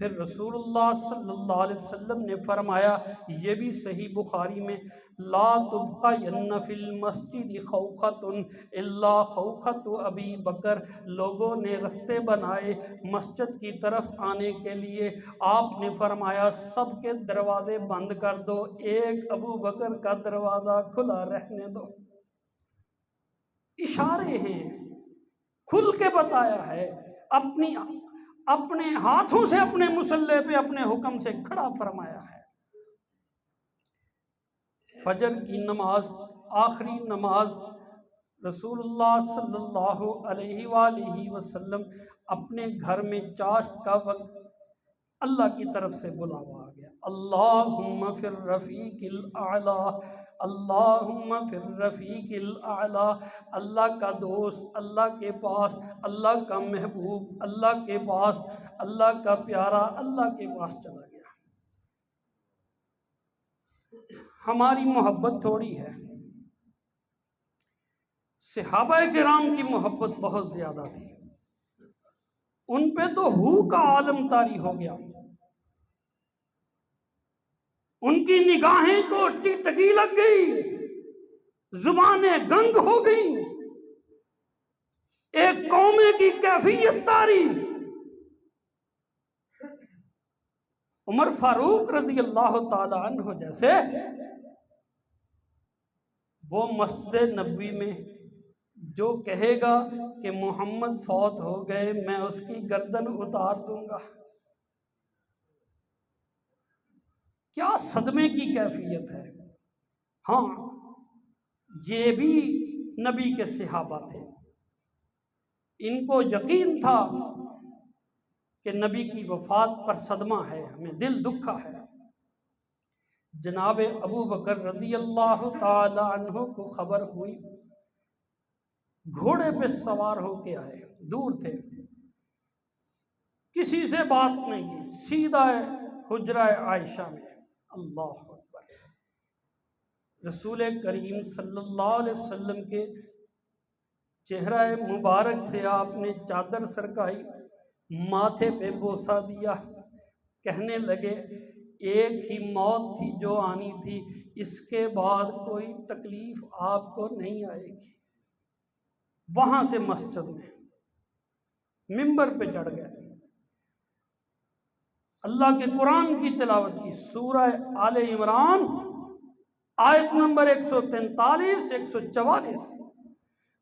پھر رسول اللہ صلی اللہ علیہ وسلم نے فرمایا، یہ بھی صحیح بخاری میں، لا تبقین فی المسجد خوخۃ الا خوخۃ ابی بکر، لوگوں نے رستے بنائے مسجد کی طرف آنے کے لیے، آپ نے فرمایا سب کے دروازے بند کر دو، ایک ابو بکر کا دروازہ کھلا رہنے دو۔ اشارے ہیں، کھل کے بتایا ہے، اپنے ہاتھوں سے اپنے مصلی پہ اپنے حکم سے کھڑا فرمایا ہے۔ فجر کی نماز، آخری نماز، رسول اللہ صلی اللہ علیہ وآلہ وسلم اپنے گھر میں چاشت کا وقت اللہ کی طرف سے بلاوا آ گیا، اللہم فی الرفیق الاعلی، اللہم فی الرفیق الاعلی، اللہ کا دوست، اللہ کے پاس، اللہ کا محبوب، اللہ کے پاس، اللہ کا پیارا اللہ کے پاس چلا گیا۔ ہماری محبت تھوڑی ہے، صحابہ کرام کی محبت بہت زیادہ تھی، ان پہ تو ہو کا عالم طاری ہو گیا، ان کی نگاہیں کو ٹگی لگ گئی، زبانیں گنگ ہو گئی، ایک قوم کی کیفیت طاری۔ عمر فاروق رضی اللہ تعالی عنہ جیسے وہ مسجد نبوی میں جو کہے گا کہ محمد فوت ہو گئے میں اس کی گردن اتار دوں گا، کیا صدمے کی کیفیت ہے۔ ہاں یہ بھی نبی کے صحابہ تھے، ان کو یقین تھا کہ نبی کی وفات پر صدمہ ہے، ہمیں دل دکھا ہے۔ جناب ابو بکر رضی اللہ تعالی عنہ کو خبر ہوئی، گھوڑے پہ سوار ہو کے آئے، دور تھے، کسی سے بات نہیں کی، سیدھا حجرہ عائشہ میں۔ اللہ اکبر، رسول کریم صلی اللہ علیہ وسلم کے چہرہ مبارک سے آپ نے چادر سرکائی، ماتھے پہ بوسہ دیا، کہنے لگے ایک ہی موت تھی جو آنی تھی، اس کے بعد کوئی تکلیف آپ کو نہیں آئے گی۔ وہاں سے مسجد میں منبر پہ چڑھ گئے، اللہ کے قرآن کی تلاوت کی، سورہ آل عمران آیت نمبر 143 144،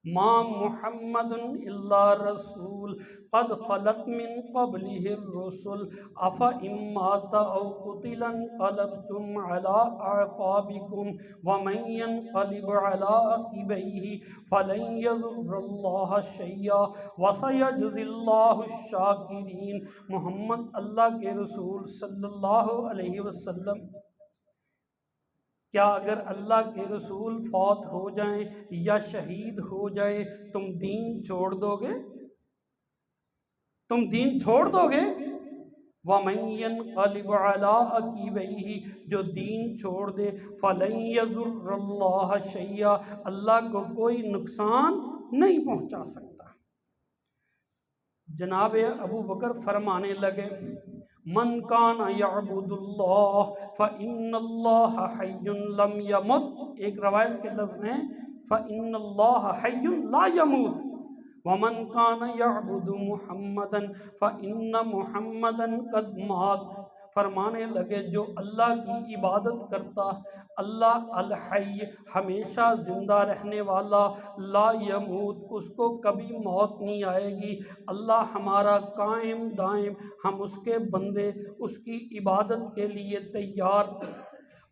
ما محمد الا رسول قد خلت من قبله الرسل افإن مات او قتل انقلبتم على اعقابكم ومن ينقلب على عقبيه فلن يضر الله شيئا وسيجزي الله الشاكرين۔ محمد اللہ کے رسول صلی اللہ علیہ وسلم، کیا اگر اللہ کے رسول فوت ہو جائیں یا شہید ہو جائے تم دین چھوڑ دو گے؟ تم دین چھوڑ دو گے؟ وَمَن يَنْقَلِبْ عَلَىٰ عَقِبَيْهِ، جو دین چھوڑ دے، فَلَن يَضُرَّ اللَّهَ شَيْئًا، اللہ کو کوئی نقصان نہیں پہنچا سکتا۔ جناب ابو بکر فرمانے لگے من کان یعبد اللہ فإن اللہ حی لم یمت، ایک روایت کے لفظ ہیں فإن اللہ حی لا یموت، ومن کان یعبد محمدا فإن محمدا قد مات، فرمانے لگے جو اللہ کی عبادت کرتا، اللہ الحی ہمیشہ زندہ رہنے والا، لا یموت اس کو کبھی موت نہیں آئے گی، اللہ ہمارا قائم دائم، ہم اس کے بندے، اس کی عبادت کے لیے تیار۔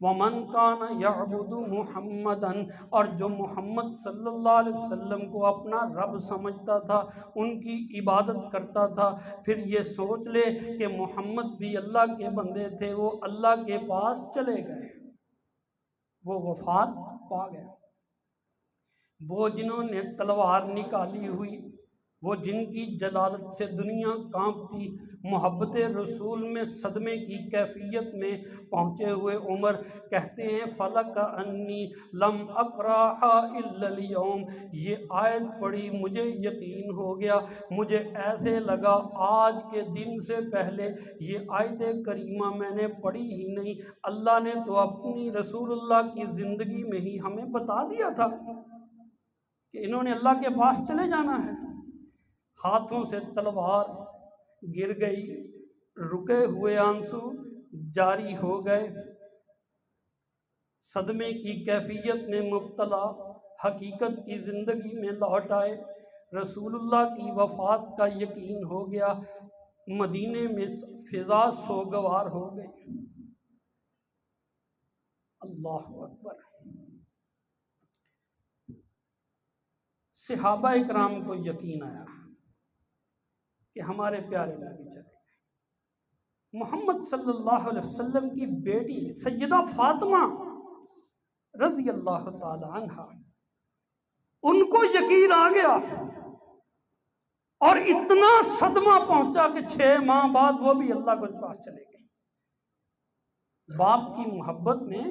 وَمَنْ كَانَ يَعْبُدُ مُحَمَّدًا، اور جو محمد صلی اللہ علیہ وسلم کو اپنا رب سمجھتا تھا، ان کی عبادت کرتا تھا، پھر یہ سوچ لے کہ محمد بھی اللہ کے بندے تھے، وہ اللہ کے پاس چلے گئے، وہ وفات پا گئے۔ وہ جنہوں نے تلوار نکالی ہوئی، وہ جن کی جلالت سے دنیا کانپتی، محبت رسول میں صدمے کی کیفیت میں پہنچے ہوئے عمر کہتے ہیں فلک انی لم اقرأها الا اليوم، یہ آیت پڑھی مجھے یقین ہو گیا، مجھے ایسے لگا آج کے دن سے پہلے یہ آیت کریمہ میں نے پڑھی ہی نہیں، اللہ نے تو اپنی رسول اللہ کی زندگی میں ہی ہمیں بتا دیا تھا کہ انہوں نے اللہ کے پاس چلے جانا ہے۔ ہاتھوں سے تلوار گر گئی، رکے ہوئے آنسو جاری ہو گئے، صدمے کی کیفیت میں مبتلا حقیقت کی زندگی میں لوٹ آئے، رسول اللہ کی وفات کا یقین ہو گیا، مدینے میں فضا سوگوار ہو گئی۔ اللہ اکبر۔ صحابہ اکرام کو یقین آیا کہ ہمارے پیارے نبی چلے گئے، محمد صلی اللہ علیہ وسلم کی بیٹی سیدہ فاطمہ رضی اللہ تعالی عنہا، ان کو یقین آ گیا اور اتنا صدمہ پہنچا کہ 6 ماہ بعد وہ بھی اللہ کے پاس چلے گئے۔ باپ کی محبت میں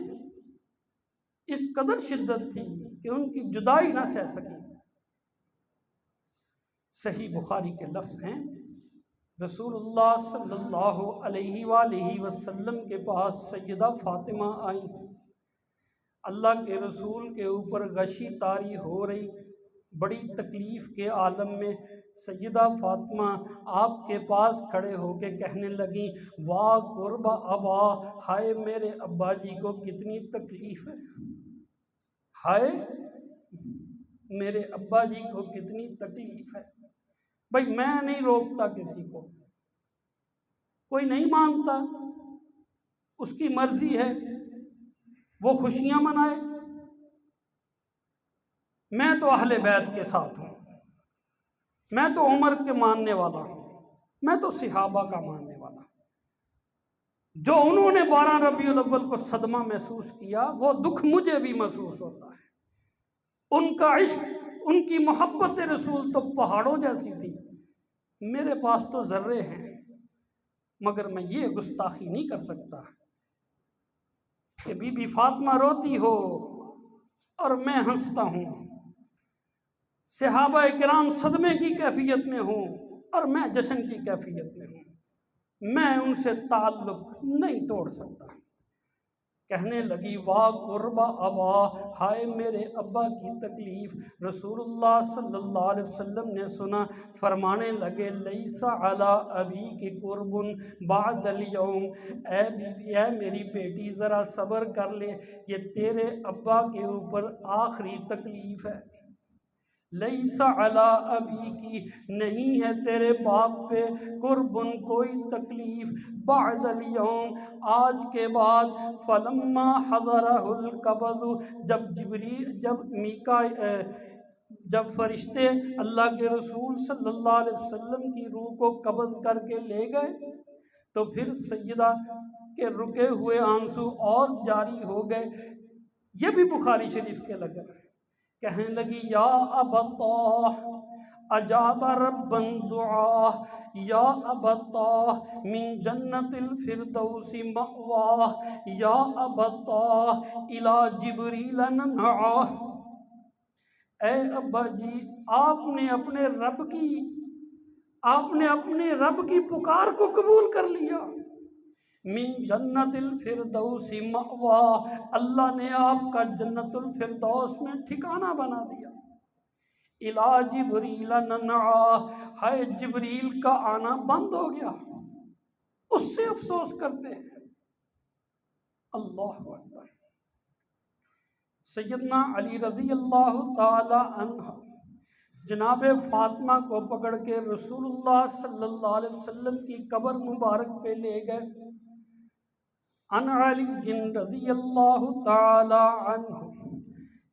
اس قدر شدت تھی کہ ان کی جدائی نہ سہ سکی۔ صحیح بخاری کے لفظ ہیں، رسول اللہ صلی اللہ علیہ وآلہ وسلم کے پاس سیدہ فاطمہ آئیں۔ اللہ کے رسول کے اوپر غشی طاری ہو رہی، بڑی تکلیف کے عالم میں سیدہ فاطمہ آپ کے پاس کھڑے ہو کے کہنے لگیں، واہ قربا ابا، ہائے میرے ابا جی کو کتنی تکلیف ہے، ہائے میرے ابا جی کو کتنی تکلیف ہے۔ بھائی میں نہیں روکتا کسی کو، کوئی نہیں مانتا، اس کی مرضی ہے، وہ خوشیاں منائے۔ میں تو اہل بیت کے ساتھ ہوں، میں تو عمر کے ماننے والا ہوں، میں تو صحابہ کا ماننے والا ہوں۔ جو انہوں نے 12 ربیع الاول کو صدمہ محسوس کیا، وہ دکھ مجھے بھی محسوس ہوتا ہے۔ ان کا عشق، ان کی محبت رسول تو پہاڑوں جیسی تھی، میرے پاس تو ذرے ہیں، مگر میں یہ گستاخی نہیں کر سکتا کہ بی بی فاطمہ روتی ہو اور میں ہنستا ہوں، صحابہ کرام صدمے کی کیفیت میں ہوں اور میں جشن کی کیفیت میں ہوں، میں ان سے تعلق نہیں توڑ سکتا۔ کہنے لگی، واہ قربا ابا، ہائے میرے ابا کی تکلیف۔ رسول اللہ صلی اللہ علیہ وسلم نے سنا، فرمانے لگے، لیس علی ابی کی قرب بعد اليوم، اے بی اے میری بیٹی ذرا صبر کر لے، یہ تیرے ابا کے اوپر آخری تکلیف ہے۔ لیس علی ابی کی، نہیں ہے تیرے باپ پہ قربن کوئی تکلیف، بعد اليوم، آج کے بعد، فلما حضرہ القبض، جب فرشتے اللہ کے رسول صلی اللہ علیہ وسلم کی روح کو قبض کر کے لے گئے، تو پھر سیدہ کے رکے ہوئے آنسو اور جاری ہو گئے۔ یہ بھی بخاری شریف کے لگے۔ کہنے لگی، یا ابتاہ اجاب ربا دعا، یا ابتاہ من جنت الفردوس مأواہ، یا ابتاہ الی جبریل ننعاہ۔ اے ابا جی، آپ نے اپنے رب کی پکار کو قبول کر لیا۔ من جنت الفردوس مأواہ، اللہ نے آپ کا جنت الفردوس میں ٹھکانہ بنا دیا۔ الی جبریل ننعاہ، ہائے جبریل کا آنا بند ہو گیا، اس سے افسوس کرتے ہیں۔ اللہ اکبر۔ سیدنا علی رضی اللہ تعالی عنہ جناب فاطمہ کو پکڑ کے رسول اللہ صلی اللہ علیہ وسلم کی قبر مبارک پہ لے گئے۔ عن علی رضی اللہ تعالی عنہ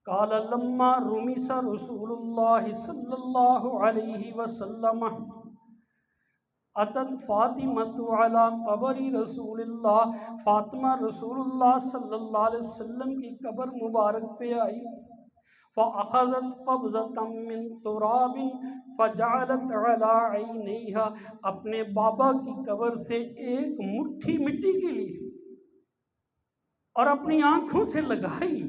قال لما رمس رسول اللہ صلی اللہ علیہ وسلم اتت فاطمہ علی قبر رسول اللہ، فاطمہ رسول اللہ صلی اللہ علیہ وسلم کی قبر مبارک پہ آئی، فأخذت قبضة من تراب فجعلت على عينيها، اپنے بابا کی قبر سے ایک مٹھی مٹی کی لی اور اپنی آنکھوں سے لگائی،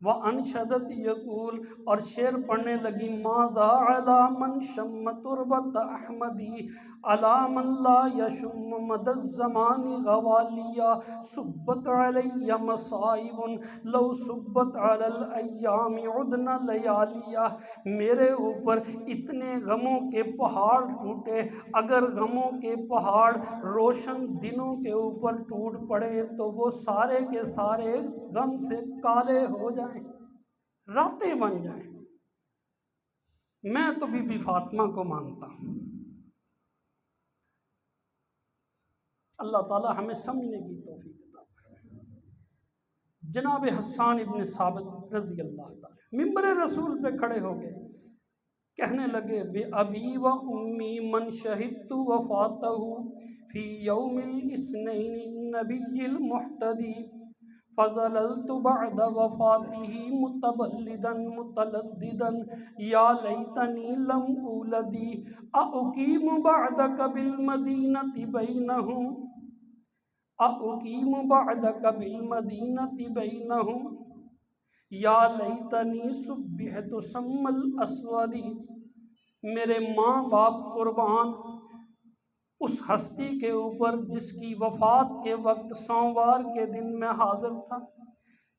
وَأَنْشَدَتْ يَقُول، اور شعر پڑھنے لگی، مَاذَا عَلَى مَنْ شَمَّ تُرْبَةَ أَحْمَدِي عَلَى مَنْ لَا يَشُمُّ مَدَى الزَّمَانِ غَوَالِيًّا، صُبَّتْ عَلَيَّ مَصَائِبٌ لَوْ صُبَّتْ عَلَى الْأَيَّامِ عُدْنَ لَيَالِيًّا، میرے اوپر اتنے غموں کے پہاڑ ٹوٹے، اگر غموں کے پہاڑ روشن دنوں کے اوپر ٹوٹ پڑے تو وہ سارے کے سارے غم سے کالے ہو جائیں، راتیں بن جائیں۔ میں تو بی بی فاطمہ کو مانتا ہوں۔ اللہ تعالی ہمیں سمجھنے کی توفیق عطا فرمائے۔ جناب حسان ابن ثابت رضی اللہ تعالی ممبر رسول پہ کھڑے ہو گئے، کہنے لگے، بے ابی و امی من شہدت وفاتہ فی یوم الاثنین النبی المحتدی فظللت بعد وفاته متبلدا متلددا یا لیتنی لم اولدی اقیم بعدک بالمدینۃ بینہم اقیم بعدک بالمدینۃ بینہم یا لیتنی صبحت سم الاسود. میرے ماں باپ قربان اس ہستی کے اوپر جس کی وفات کے وقت سوموار کے دن میں حاضر تھا.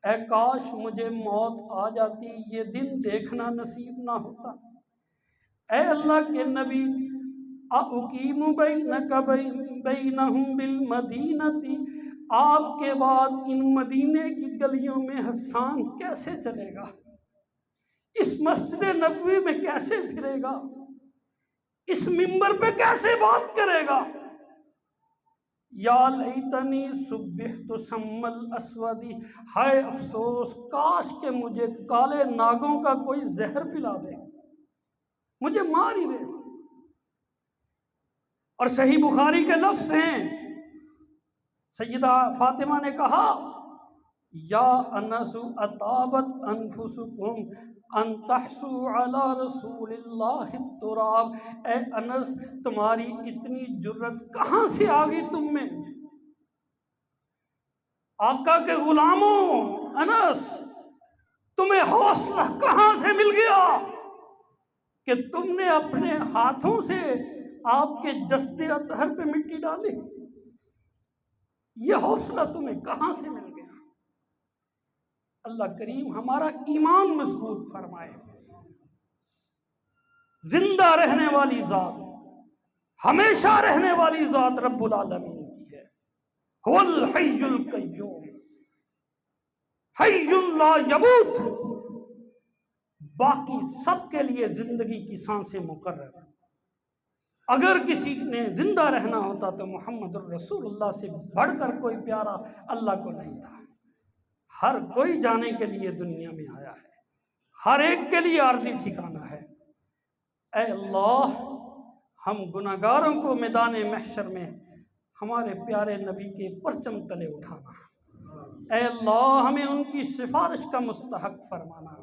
اے کاش مجھے موت آ جاتی، یہ دن دیکھنا نصیب نہ ہوتا. اے اللہ کے نبی، اقیم بینک بینہم بالمدینۃ، آپ کے بعد ان مدینے کی گلیوں میں حسان کیسے چلے گا؟ اس مسجد نبوی میں کیسے پھرے گا؟ اس منبر پہ کیسے بات کرے گا؟ یا لیتنی صبحت سم الاسود، ہائے افسوس، کاش کہ مجھے کالے ناگوں کا کوئی زہر پلا دے، مجھے مار ہی دے. اور صحیح بخاری کے لفظ ہیں، سیدہ فاطمہ نے کہا یا انس اطابت انفسکم ان تحسوا علی رسول اللہ التراب. اے انس، تمہاری اتنی جرت کہاں سے آ گئی تم میں؟ آقا کے غلاموں، انس، تمہیں حوصلہ کہاں سے مل گیا کہ تم نے اپنے ہاتھوں سے آپ کے جسد اطہر پہ مٹی ڈالی؟ یہ حوصلہ تمہیں کہاں سے مل گیا؟ اللہ کریم ہمارا ایمان مضبوط فرمائے. زندہ رہنے والی ذات، ہمیشہ رہنے والی ذات رب العالمین کی ہے. هو الحی القیوم حی لا یموت. باقی سب کے لیے زندگی کی سانسیں مقرر. اگر کسی نے زندہ رہنا ہوتا تو محمد الرسول اللہ سے بڑھ کر کوئی پیارا اللہ کو نہیں تھا. ہر کوئی جانے کے لیے دنیا میں آیا ہے، ہر ایک کے لیے عارضی ٹھکانہ ہے. اے اللہ، ہم گناہگاروں کو میدان محشر میں ہمارے پیارے نبی کے پرچم تلے اٹھانا. اے اللہ، ہمیں ان کی سفارش کا مستحق فرمانا.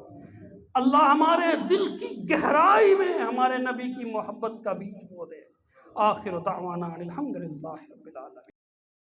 اللہ ہمارے دل کی گہرائی میں ہمارے نبی کی محبت کا بیج بو دے. آخر دعوانا الحمدللہ رب العالمین.